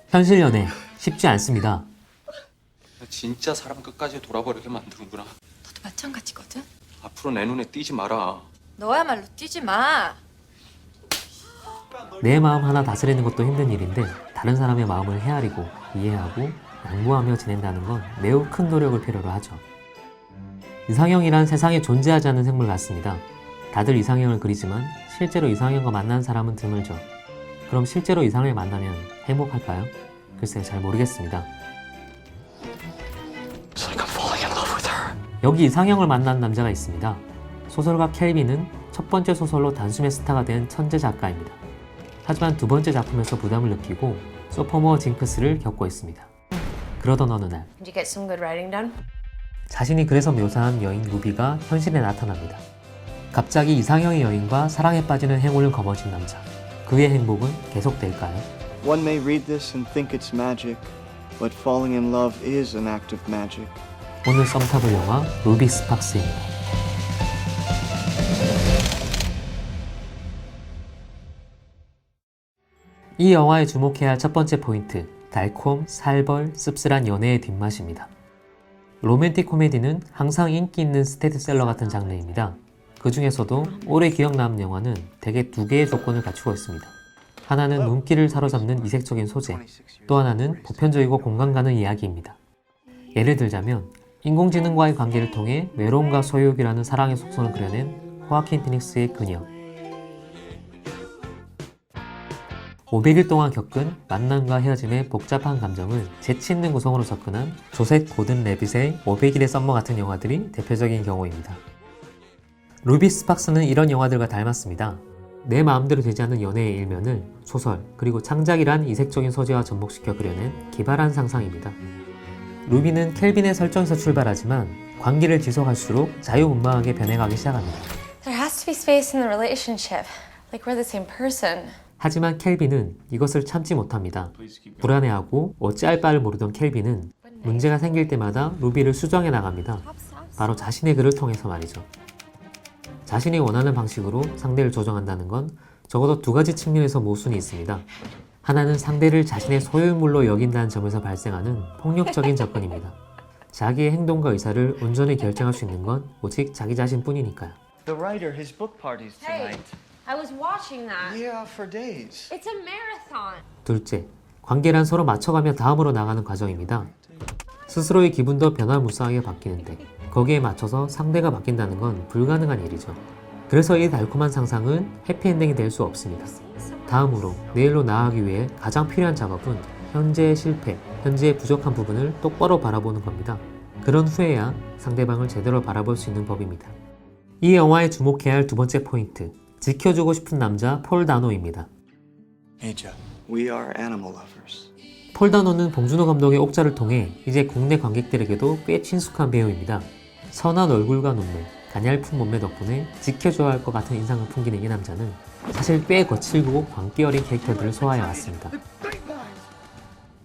현실 연애 쉽지 않습니다. 진짜 사람 끝까지 돌아버리게 만드는구나. 너도 마찬가지거든? 앞으로 내 눈에 띄지 마라. 너야말로 뛰지 마. 내 마음 하나 다스리는 것도 힘든 일인데 다른 사람의 마음을 헤아리고 이해하고 양보하며 지낸다는 건 매우 큰 노력을 필요로 하죠. 이상형이란 세상에 존재하지 않는 생물 같습니다. 다들 이상형을 그리지만 실제로 이상형과 만난 사람은 드물죠. 그럼 실제로 이상형을 만나면 행복할까요? 글쎄 잘 모르겠습니다. 여기 이상형을 만난 남자가 있습니다. 소설가 켈빈은 첫 번째 소설로 단숨에 스타가 된 천재 작가입니다. 하지만 두 번째 작품에서 부담을 느끼고 소포머 징크스를 겪고 있습니다. 그러던 어느 날 Did you get some good writing done? 자신이 그래서 묘사한 여인 루비가 현실에 나타납니다. 갑자기 이상형의 여인과 사랑에 빠지는 행운을 거머쥔 남자. 그의 행복은 계속될까요? One may read this and think it's magic, but falling in love is an act of magic. 오늘 썸탑을 영화 루비 스팍스입니다. 이 영화에 주목해야 할 첫 번째 포인트, 달콤, 살벌, 씁쓸한 연애의 뒷맛입니다. 로맨틱 코미디는 항상 인기 있는 스테디셀러 같은 장르입니다. 그 중에서도 오래 기억 남은 영화는 대개 두 개의 조건을 갖추고 있습니다. 하나는 눈길을 사로잡는 이색적인 소재, 또 하나는 보편적이고 공감 가는 이야기입니다. 예를 들자면 인공지능과의 관계를 통해 외로움과 소유욕이라는 사랑의 속성을 그려낸 호아킨 피닉스의 그녀, 500일 동안 겪은 만남과 헤어짐의 복잡한 감정을 재치 있는 구성으로 접근한 조셉 고든 레빗의 500일의 썸머 같은 영화들이 대표적인 경우입니다. 루비 스팍스는 이런 영화들과 닮았습니다. 내 마음대로 되지 않는 연애의 일면을 소설, 그리고 창작이란 이색적인 소재와 접목시켜 그려낸 기발한 상상입니다. 루비는 켈빈의 설정에서 출발하지만 관계를 지속할수록 자유분방하게 변해가기 시작합니다. There has to be space in the relationship. Like we're the same person. 하지만 켈빈은 이것을 참지 못합니다. 불안해하고 어찌할 바를 모르던 켈빈은 문제가 생길 때마다 루비를 수정해 나갑니다. 바로 자신의 글을 통해서 말이죠. 자신이 원하는 방식으로 상대를 조정한다는 건 적어도 두 가지 측면에서 모순이 있습니다. 하나는 상대를 자신의 소유물로 여긴다는 점에서 발생하는 폭력적인 접근입니다. 자기의 행동과 의사를 온전히 결정할 수 있는 건 오직 자기 자신뿐이니까요. The writer, his book parties tonight. I was watching that. Yeah, for days. It's a marathon. 둘째, 관계란 서로 맞춰가며 다음으로 나가는 과정입니다. 스스로의 기분도 변화무쌍하게 바뀌는데 거기에 맞춰서 상대가 바뀐다는 건 불가능한 일이죠. 그래서 이 달콤한 상상은 해피엔딩이 될 수 없습니다. 다음으로 내일로 나아가기 위해 가장 필요한 작업은 현재의 실패, 현재의 부족한 부분을 똑바로 바라보는 겁니다. 그런 후에야 상대방을 제대로 바라볼 수 있는 법입니다. 이 영화에 주목해야 할 두 번째 포인트, 지켜주고 싶은 남자 폴 다노입니다. We are animal lovers. 폴 다노는 봉준호 감독의 옥자를 통해 이제 국내 관객들에게도 꽤 친숙한 배우입니다. 선한 얼굴과 눈매, 가냘픈 몸매 덕분에 지켜줘야 할 것 같은 인상을 풍기는 이 남자는 사실 꽤 거칠고 광기 어린 캐릭터들을 소화해왔습니다.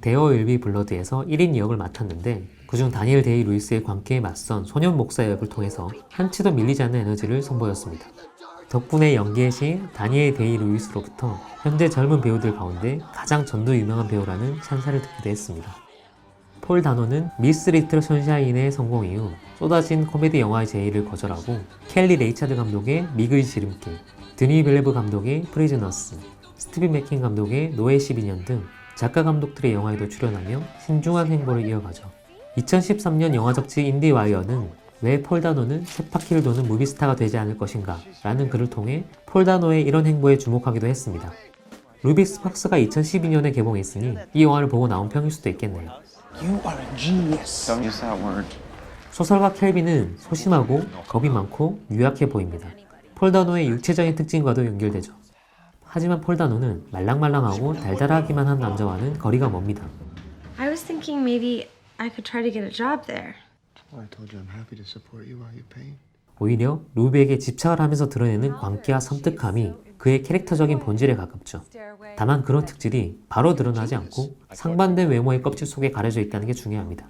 데어 윌비 블러드에서 1인 역을 맡았는데 그중 다니엘 데이 루이스의 광기에 맞선 소년 목사 역을 통해서 한치도 밀리지 않는 에너지를 선보였습니다. 덕분에 연기의 신 다니엘 데이 루이스로부터 현재 젊은 배우들 가운데 가장 전도 유명한 배우라는 찬사를 듣기도 했습니다. 폴 다노는 미스 리틀 선샤인의 성공 이후 쏟아진 코미디 영화의 제의를 거절하고 켈리 레이차드 감독의 미그의 지름길, 드니 빌레브 감독의 프리즈너스, 스티븐 맥킨 감독의 노예 12년 등 작가 감독들의 영화에도 출연하며 신중한 행보를 이어가죠. 2013년 영화적지 인디와이어는 왜 폴 다노는 쳇바퀴를 도는 무비스타가 되지 않을 것인가 라는 글을 통해 폴 다노의 이런 행보에 주목하기도 했습니다. 루비 스팍스가 2012년에 개봉했으니 이 영화를 보고 나온 평일 수도 있겠네요. You are a genius. Don't use that word. 소설가 켈빈은 소심하고 겁이 많고 유약해 보입니다. 폴 다노의 육체적인 특징과도 연결되죠. 하지만 폴 다노는 말랑말랑하고 달달하기만 한 남자와는 거리가 멉니다. I was thinking maybe I could try to get a job there. I told you I'm happy to support you while you paint. 오히려 루비에게 집착을 하면서 드러내는 광기와 섬뜩함이 그의 캐릭터적인 본질에 가깝죠. 다만 그런 특질이 바로 드러나지 않고 상반된 외모의 껍질 속에 가려져 있다는 게 중요합니다.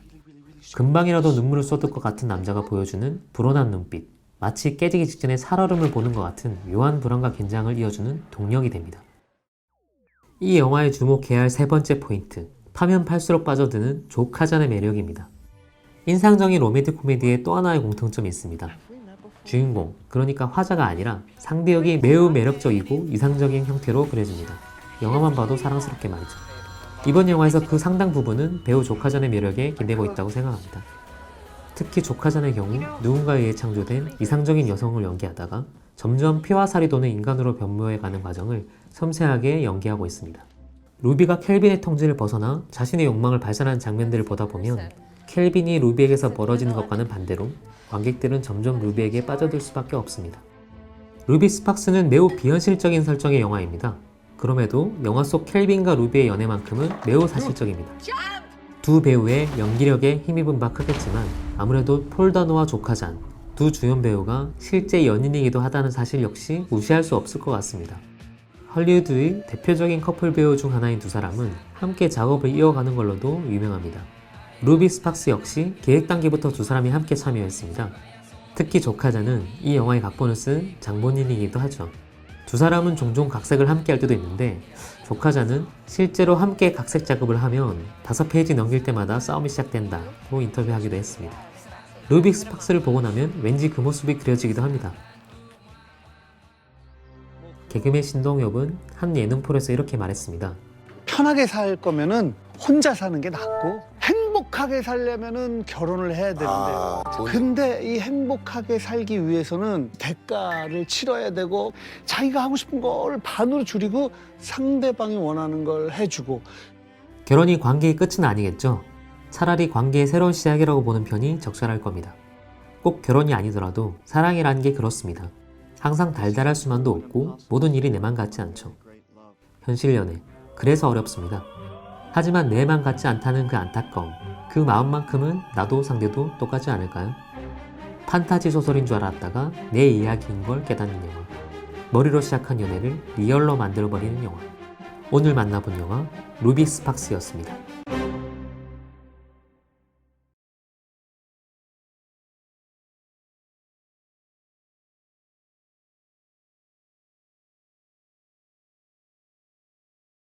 금방이라도 눈물을 쏟을 것 같은 남자가 보여주는 불온한 눈빛, 마치 깨지기 직전에 살얼음을 보는 것 같은 묘한 불안과 긴장을 이어주는 동력이 됩니다. 이 영화에 주목해야 할 세 번째 포인트, 파면 팔수록 빠져드는 조카잔의 매력입니다. 인상적인 로맨틱 코미디에 또 하나의 공통점이 있습니다. 주인공, 그러니까 화자가 아니라 상대 역이 매우 매력적이고 이상적인 형태로 그려집니다. 영화만 봐도 사랑스럽게 말이죠. 이번 영화에서 그 상당 부분은 배우 조카잔의 매력에 기대고 있다고 생각합니다. 특히 조카잔의 경우 누군가에 의해 창조된 이상적인 여성을 연기하다가 점점 피와 살이 도는 인간으로 변모해가는 과정을 섬세하게 연기하고 있습니다. 루비가 켈빈의 통제를 벗어나 자신의 욕망을 발산하는 장면들을 보다 보면 켈빈이 루비에게서 멀어지는 것과는 반대로 관객들은 점점 루비에게 빠져들 수밖에 없습니다. 루비 스팍스는 매우 비현실적인 설정의 영화입니다. 그럼에도 영화 속 켈빈과 루비의 연애만큼은 매우 사실적입니다. 두 배우의 연기력에 힘입은 바 크겠지만 아무래도 폴 다노와 조카잔, 두 주연 배우가 실제 연인이기도 하다는 사실 역시 무시할 수 없을 것 같습니다. 헐리우드의 대표적인 커플 배우 중 하나인 두 사람은 함께 작업을 이어가는 걸로도 유명합니다. 루비 스팍스 역시 계획 단계부터 두 사람이 함께 참여했습니다. 특히 조카잔은 이 영화의 각본을 쓴 장본인이기도 하죠. 두 사람은 종종 각색을 함께 할 때도 있는데 조카잔은 실제로 함께 각색 작업을 하면 5페이지 넘길 때마다 싸움이 시작된다고 인터뷰하기도 했습니다. 루비 스팍스를 보고 나면 왠지 그 모습이 그려지기도 합니다. 개그맨 신동엽은 한 예능 프로에서 이렇게 말했습니다. 편하게 살 거면은 혼자 사는 게 낫고 행복하게 살려면은 결혼을 해야 되는데 근데 이 행복하게 살기 위해서는 대가를 치러야 되고 자기가 하고 싶은 걸 반으로 줄이고 상대방이 원하는 걸 해주고 결혼이 관계의 끝은 아니겠죠. 차라리 관계의 새로운 시작이라고 보는 편이 적절할 겁니다. 꼭 결혼이 아니더라도 사랑이라는 게 그렇습니다. 항상 달달할 수만도 없고 모든 일이 내 맘 같지 않죠. 현실 연애, 그래서 어렵습니다. 하지만 내 맘 같지 않다는 그 안타까움, 그 마음만큼은 나도 상대도 똑같지 않을까요? 판타지 소설인 줄 알았다가 내 이야기인 걸 깨닫는 영화. 머리로 시작한 연애를 리얼로 만들어버리는 영화. 오늘 만나본 영화 루비 스팍스였습니다.